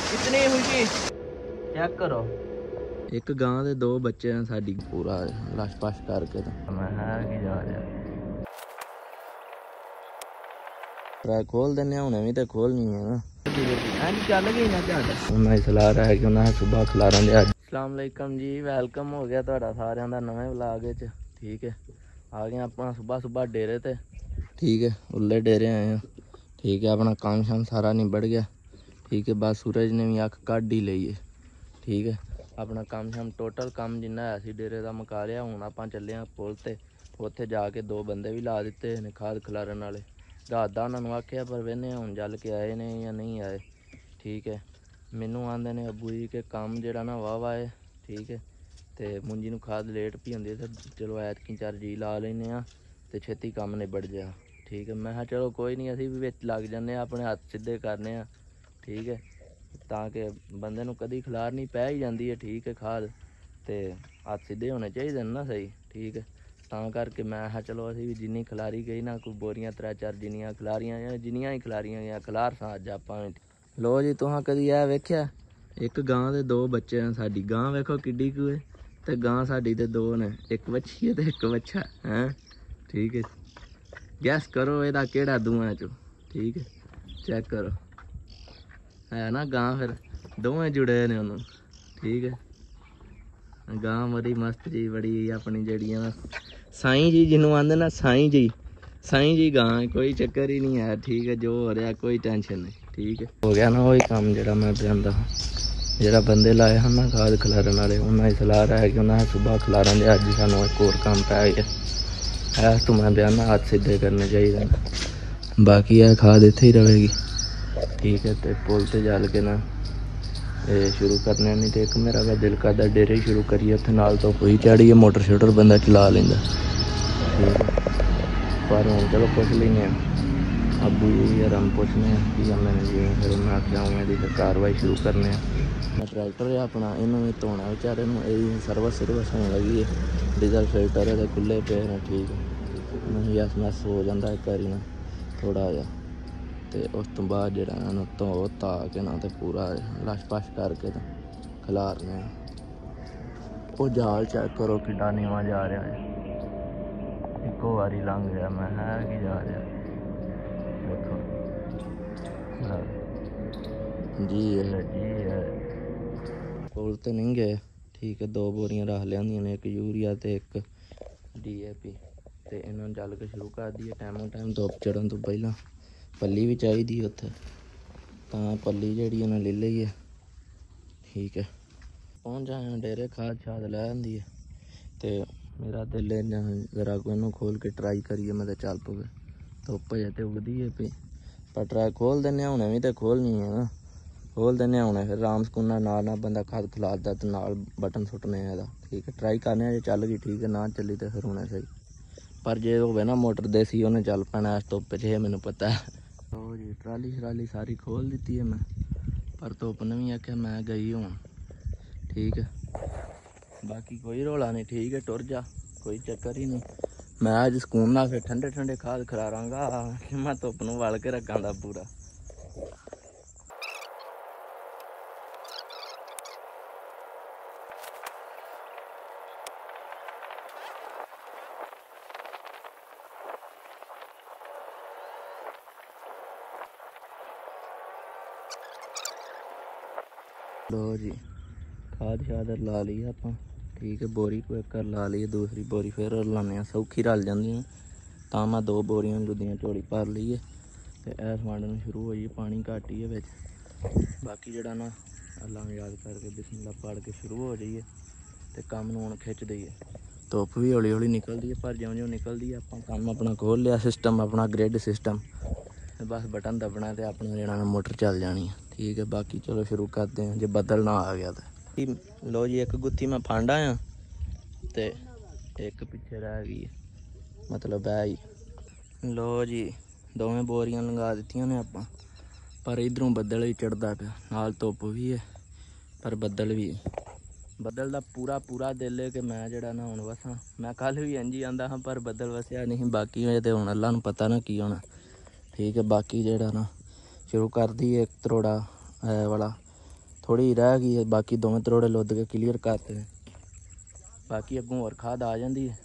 इतनी खुशी चेक करो। एक गां दे दो बच्चे हैं साडी पूरा लश पश करके तो मैं है कि जा रहा ट्रैक खोल देने हुणे भी तो खोलनी है ना। चल गई ना उन्हें सलाह रहा है कि उन्हें सुबह खिलारा लिया। अस्सलाम वालेकुम जी, वेलकम हो गया तुहाडा सारिਆਂ ਦਾ नवे व्लॉग च। ठीक है, आ गए अपना सुबह सुबह डेरे ते। ठीक है, उल्ले डेरे आए हैं। ठीक है, अपना काम शाम सारा निबड़ गया। ठीक है, बस सूरज ने भी अख कढ़ ही ली है। ठीक है, अपना काम शाम टोटल काम जिन्ना है सी डेरे का मुका लिया। हुण आपां चले हाँ पुल ते, उत्थे जाके दो बंदे भी ला दिते ने खाद खिलारन वाले। रात दा उन्होंने आख्या पर वेने हुण जल के आए ने या नहीं आए। ठीक है, मैनू आंदे ने अबू जी के काम जिहड़ा ना वाह है। ठीक है, तो मुंजी नूं खाद लेट भी होंदी है, चलो ऐतकी 4 जी ला लेने आ ते छेती काम निबड़ जा। ठीक है, मैं कहा चलो कोई नहीं, असीं भी विच लग जाने, अपने हत्थ सीधे करने आ। ठीक है, ताकि बंदे नूं कदी खिलारनी पै ही जाती है। ठीक है, खाद तो हत्थ सीधे होने चाहिए ना सही। ठीक है, तां करके मैं कहा चलो असीं भी जिन्नी खिलारी गई ना, कोई बोरियां 3-4 जिन्नियां खिलारियां या जिन्नियां ही खिलारियां गया खिलार सां अज आपां। लो जी, तुहां कदी ऐ वेख्या एक गां दे दो बच्चे हैं साडी। गां वेखो किड्डी कुए ते गां साडी ते दो ने, एक बच्छी है ते एक बच्छा है। ठीक है, गैस करो एदा केड़ा दूआं चो। ठीक है, चेक करो है ना गां, फिर दोवें जुड़े ने उन्होंने। ठीक है, गां बड़ी मस्त जी, बड़ी अपनी जड़ियां साईं जी जिन्हों आंदे ना, साईं जी गां, कोई चक्कर ही नहीं है। ठीक है, जो हो रहा कोई टेंशन नहीं। ठीक है, हो गया ना वही काम जो मैं बयानदा जरा बंदे लाए हैं ना खाद खिलारन वाले। उन्हें सलाह रहा है कि उन्हें सुबह खिलारा लिया। अज सानू एक होर काम पै गया है तो मैं बयाना हाथ सीधे करने चाहिए। बाकी है खाद इत्थे ही रहेगी। ठीक है, तो पुल ते जल के ना शुरू करने, नहीं तो एक मेरा भी दिल करदा डेरे ही शुरू करिए। उत्थे नाल तो कोई चाड़िए मोटर शोटर बंदा चला लेंदा। ठीक है, पर हम चलो पुछ लेंगे अबू जी यार, हम पूछने कि मैंने जी फिर मैं आख्या उमें की कार्रवाई शुरू करने। ट्रैक्टर है अपना, इन्हों भी धोना बेचारे यही सर्विस होने लगी है। डीजल फिल्टर है खुले पे हैं। ठीक है, नहीं यस मैस हो जाता एक बारी ना थोड़ा जहा, तो उस तो बाद जो धो धा के ना तो पूरा लश पश करके तो खिलारने। वो जाल चेक करो कि नीवा जा रहा है। एको बारी लंघ गया, मैं है कि जा रहा देखो जी है पुल तो नहीं गए। ठीक है, 2 बोरियां रख लिया ने, एक यूरिया तो एक DAP, तो इन्होंने जल के शुरू कर दी है। टाइमों टाइम धुप चढ़न तो पहला पल्ली भी चाहिए उत्थे, तो पल्ली जी उन्हें ले ली है। ठीक है, पहुँच जाए डेरे, खाद शाद लै आंदी है। तो मेरा दिल जरा को इनू खोल के ट्राई करिए, मैं तो चल पवे। धुप अजे तो उगदी है पी, पर ट्राई खोल देने हुणे भी तो खोलनी है ना। खोल देने हुणे फिर राम सकूना नाल बंदा खाद खिलारदा तो नाल बटन सुट्टने एदा। ठीक है, ट्राई करने जे चल गई ठीक है, ना चली तो फिर होना सही। पर जे होवे ना मोटर देसी उन्हें चल पैना इस धुप च, मैनू पता है। तो जी ट्राली श्राली सारी खोल दी है मैं, पर धुप ने भी आख्या मैं गई हूँ। ठीक है, बाकी कोई रौला नहीं। ठीक है, टुर जा, कोई चक्कर ही नहीं। मैं अज सकून ना फिर ठंडे ठंडे खाद खिलारांगा, मैं धुप नूं वल के रखांगा पूरा। लो जी, खाद शाद ला ली आप। ठीक है, बोरी को एक ला ली, दूसरी बोरी फिर लाने सौखी रल जाती है। तो मैं 2 बोरियां लुदियां झोली भर ली है, तो ऐस वंडन शुरू हो गई। पानी घट ही है बिच, बाकी जरा ना अल्लाह याद करके बिस्मिल्लाह पढ़ के शुरू हो जाइए, तो काम नूं खिंच दईए। धुप भी हौली हौली निकलती है, पर ज्यों ज्यों निकलती है आप काम अपना खोल लिया, सिस्टम अपना ग्रिड सिस्टम, बस बटन दबना तो अपना जरा मोटर चल जानी है। ठीक है, बाकी चलो शुरू करते हैं, जो बदल ना आ गया तो। लो जी, एक गुत्थी मैं फांडा आ तो एक पिछे रह गई है, मतलब है ही। लो जी, दोवें बोरियां लंघा दित्तियां ने आपां, पर इधरों बदल ही चढ़ता पिया, नाल धुप भी है पर बदल भी है। बदल का पूरा पूरा दिल है कि मैं जरा ना हुण वसां। मैं कल भी इंज ही आंदा हाँ, पर बदल वसया नहीं। बाकी होए तो हुण अल्लाह नूं पता ना की होना। ठीक है, बाकी जरा ना शुरू कर दी एक तरोड़ा वाला थोड़ी रह गई है, बाकी दोवें तरोड़े लुद के क्लीयर करते हैं। बाकी अगों होर खाद आ जाती है।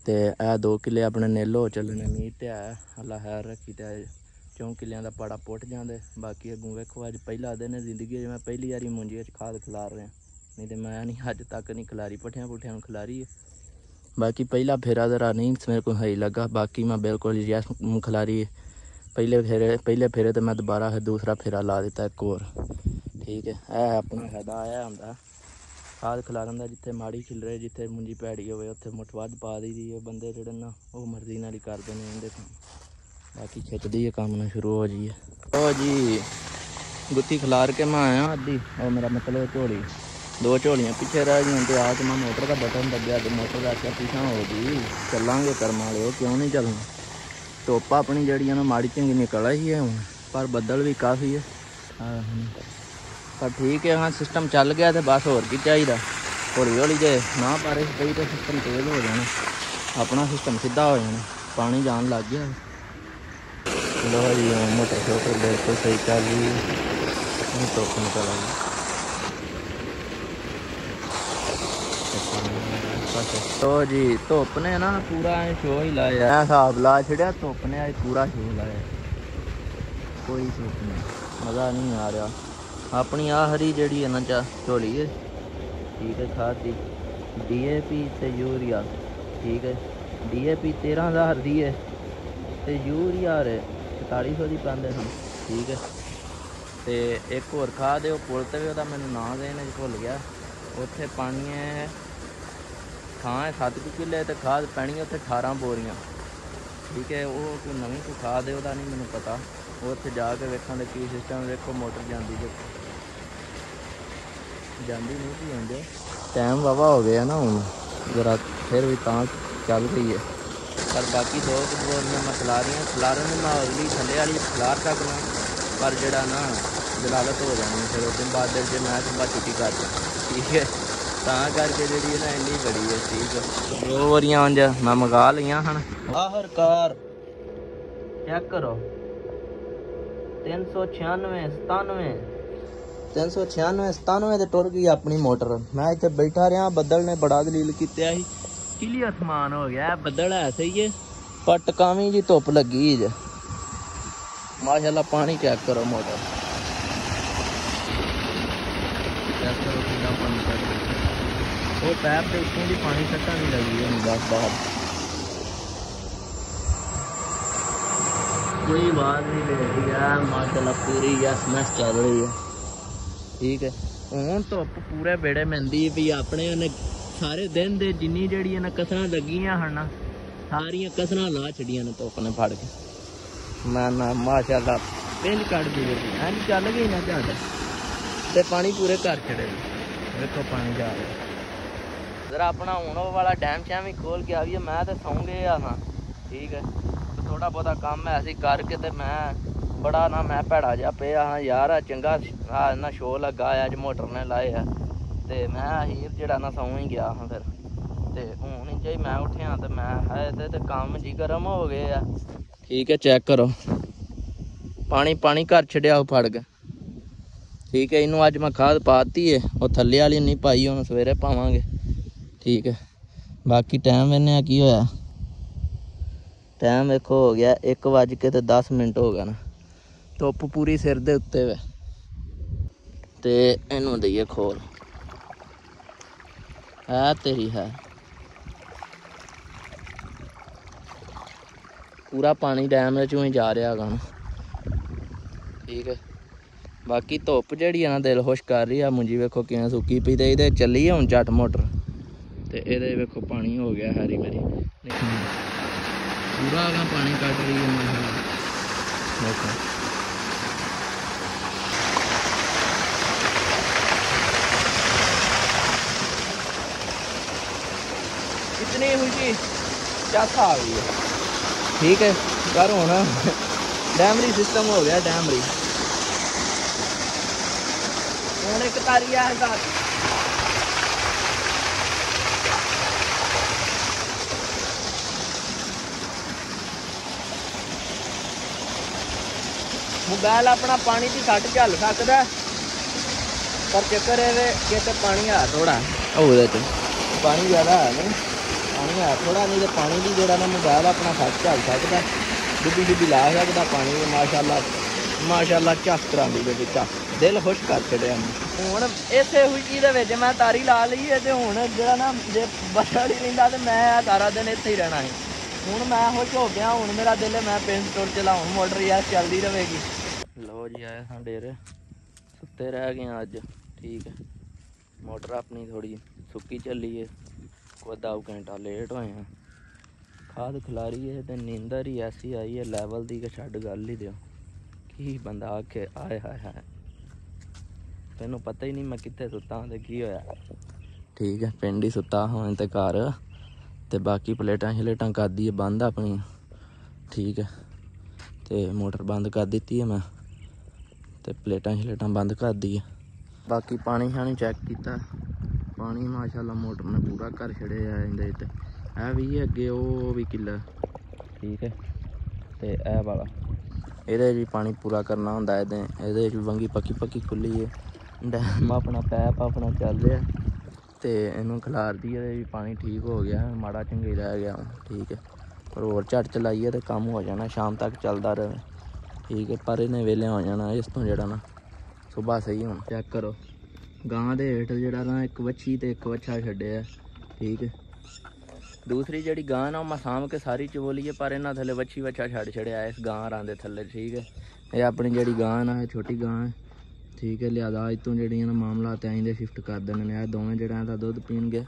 तो यह 2 किले अपने निल हो चलने, मीट तो है अल्लाह खैर रखी, तो 4 किलियां का पाड़ा पुट जाते। बाकी अगों वेखो अज पहला दिन है जिंदगी मैं पहली बारी मुंजी खाद खिलार रहा, नहीं तो मैं नहीं अज तक नहीं खिलारी, पट्ठियां पुट्ठियां खिलारी है। बाकी पहला फेरा जरा नहीं मेरे को सही लगा, बाकी मैं बिल्कुल यस खिलारी पहले फेरे तो मैं दोबारा दूसरा फेरा ला दिता एक और। ठीक है, यह अपना फायदा आया होंगे खाद खिलारन का, जिथे माड़ी खिलरे जिथे मुंजी भैड़ी हो उत्थे मुठ वध पा दी दी है। बंदे जोड़े ना वो मर्जी नाल ही करते हैं इनके काम। बाकी खिचदी है काम ना शुरू हो जाइए। ओ जी गुत्ती खिलार के मैं आया अद्धी, और मेरा मतलब झोली 2 झोलियाँ पिछे रह गई। तो आज मैं मोटर का बटन दबिया तो मोटर का क्या पीछा हो गई, चलांगे कर्म वाले हो क्यों नहीं चलना। धुप्प अपनी जड़ी है ना माड़ी चंगी निकल आई है हूँ, पर बदल भी काफ़ी है। पर ठीक है हाँ सिस्टम चल गया तो बस होर की चाहिए। हौली हौली जे ना बारिश पई तो सिस्टम तेज़ हो जाना, अपना सिस्टम सीधा हो जाना, पानी जान लग गया। लो जी मोटर शोटर बिल्कुल सही चल रही है, धुप्प निकल आई। तो जी धुप्प ने ना पूरा शो ही लाया, हिसाब ला छड़िया धुप्प ने अज पूरा शो लाया, कोई धुप्प नहीं, मज़ा नहीं आ रहा। अपनी आ हरी जड़ी है ना झोली है, ठीक है, खाद दी DAP ते यूरिया, ठीक है, DAP 13,000 दी है तो यूरिया 4400 की पाते हम, ठीक है। तो एक होर खाद है पुल तो भी मैं नाम देने भुल गया, उत्थे पानी है थां है 7 किले तो खाद पैनी है उत्थे 18 बोरियां, ठीक है। वो कोई नवीं कोई खाद है वह नहीं मैंने पता, वो उत्थे जाके वेखा तो की सिस्टम देखो मोटर जाती नहीं थी आते, टाइम वावा हो गया ना हूँ जरा फिर भी चल रही है। पर बाकी 2 बोरियां मैं खिलारन मैं अगली थले वाली खिलार सकना, पर जरा ना जलालत हो जानी फिर उस दिन बाद जो मैं सुबह छुट्टी कर, ठीक है, करके जी ना इन्नी बड़ी है, ठीक है। 2 बोरियां अंज मैं मंगा लिया हैं आखिरकार, चेक करो 396 ते टुर गई अपनी मोटर। मैं इतने बैठा रहा, बदल ने बड़ा दलील किया ही, क्लियर समान हो गया, बदल है सही है पर टकावी जी धुप्प लगी जे माशाल्लाह। पानी चेक करो मोटर, चेक करो कितना पानी कट गया, वो पैप के उत्तों भी पानी सट्टा नहीं लगी है बस बाहर, कोई बात नहीं ले रही है माशाल्लाह, पूरी यस मैस चल रही है, ठीक है। हूँ धुप्प पूरे बेड़े मिलती भी अपने उन्हें सारे दिन दे जिन्नी जड़ी ना कसर लगियां हैं ना सारिया कसर ला छड़िया ने धुप्प ने फड़ के, मैं ना माशाल्लाह पिंज कट दी इंज चल गई ना झट ते पानी पूरे कर छड़े, देखो पानी जा रहा। जरा अपना हूँ वाला डैम शैम ही खोल के आ गया, मैं तो सौ गया हाँ, ठीक है। तो थोड़ा बहुता काम ऐसे करके तो मैं बड़ा ना मैं भैड़ा जा पे हाँ यार, चंगा ना शो लगा अज मोटर ने लाए है, तो मैं हीर जड़ा ना सौ ही गया हाँ फिर, तो हूँ नहीं चाहिए मैं उठिया तो मैं है तो काम जी गर्म हो गए है, ठीक है। चेक करो पानी कर छड़िया फड़ के, ठीक है। इनू अज मैं खाद पाती है, वो थले वाली नहीं पाई, हम सवेरे पावांगे, ठीक है। बाकी टाइम वेने की होया, टाइम देखो हो गया 1:10 हो गया ना, धुप्प पूरी सिर दे उत्ते वे, ते इनू दईए खोल है तेरी है पूरा पानी डैम चों ही जा रहा है, ठीक है। बाकी धुप्प जी ना दिल खुश कर रही है, मुंजी वेखो कि सुक्की पी, तो ये चली है हूँ झट मोटर, तो ये वेखो पानी हो गया हैरी मेरी पूरा अगर पानी कट रही है देखो। इतनी हुई चाथा आ गई है, ठीक है। कर होना डैमरी सिस्टम हो गया, डैमरी हूँ एक तारी है साथ मोबाइल अपना पानी की सट झल सकता, पर चक्कर है कि तो पानी है थोड़ा पानी ज़्यादा है नहीं पानी है थोड़ा नहीं तो पानी भी जोड़ा ना मोबाइल अपना खर्च चल सकता डुब्बी डुब्बी ला सकता पानी माशाल्लाह झक करांदी दे झक दिल खुश कर छड़िया हुण इसे हुई मैं तारी ला ली है तो हुण जो ना जे बड़ा नहीं रहिंदा तो मैं सारा दिन इत्थे ही रहना है हुण मैं खुश हो गया हुण मेरा दिल है मैं पिन स्टोर चला हुण मोटर यार चलती रहेगी। लो जी आए हाँ डेरे सुते रह गए अज ठीक है मोटर अपनी थोड़ी सुक्की चली है कोई 10 घंटा लेट होए हैं खाद खिलारी है तो नींदर ही ऐसी आई है लैवल दी कि छड्ड गल ही दिओ की बंदा आखे आए हाय हाय तेनू पता ही नहीं मैं कित्थे सुता हाँ तो की होया ठीक है पिंड ही सुता हाँ तो घर तो बाकी प्लेटां शलेटां कर दी है बंद अपनी ठीक है तो मोटर बंद कर दी है मैं तो प्लेटां शलेटां बंद कर दी है बाकी पानी शानी चैक किया पानी माशाल्लाह मोटर ने पूरा कर छड़िया है भी अगे वो भी किला ठीक है तो यह वाला ये पानी पूरा करना होंगे ये वंगी पक्की पक्की खुली है डैम अपना पैप अपना चल रहा तो इनू खिलार दी है भी पानी ठीक हो गया माड़ा चंगी रह गया ठीक है पर होर झट चलाइए तो कम हो जाना शाम तक चलता रहे ठीक है पर इन्हें वेले हो जाना इस तो जरा ना सुबह सही हो चेक करो गां दे हेठ जरा ना एक वच्छी तो एक वच्छा छड्डिया ठीक है दूसरी जी गां ना मैं साम के सारी चवोली है पर इन्हें थले वच्छी वच्छा छड़ छड़िया इस गां रां दे थले ठीक है ये अपनी जी गां ना छोटी गां है ठीक है लिहाजा अज तो जी मामला आई शिफ्ट कर देने दोवें जड़ा का दुध पीनगे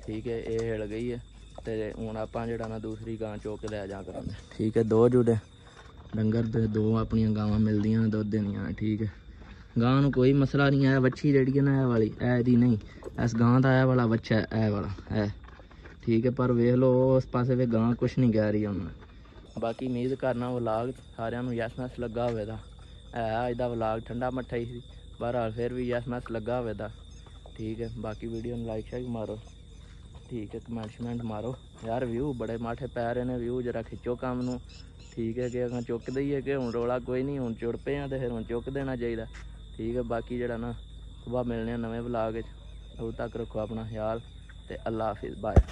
ठीक है ये हिल गई है तो हूँ आप जरा ना दूसरी गां चुक के लै जा करेंगे ठीक है दो जुड़े डंगर दे दो अपन गावां मिलदियां दुध देनियां ठीक है गां नूं कोई मसला नहीं है वच्छी जी है ना ए वाली दी नहीं इस गां का ए वाला बच्चा है वाला है ठीक है पर वेख लो उस पासे वे गां कुछ नहीं कह रही उन्होंने बाकी उम्मीद करना व्लाग सारिਆਂ ਨੂੰ यस मैस लगा होवेगा है अज का व्लाग ठंडा मट्ठा ही बहरहाल फिर भी यस मैस लगा होवेगा ठीक है बाकी वीडियो में लाइक शाइक मारो ठीक है कमेंट शमेंट मारो यार व्यू बड़े माठे पै रहे ने व्यू जरा खिच्चो काम नूं ठीक है कि अगर चुक दईए कि हुण रौला कोई नहीं हुण जुड़ पे तो फिर हुण चुक देना चाहिए ठीक है बाकी जरा ना सुबह मिलने नवे व्लाग उदों तक रखो अपना ख्याल ते अल्लाह हाफिज़ बाय।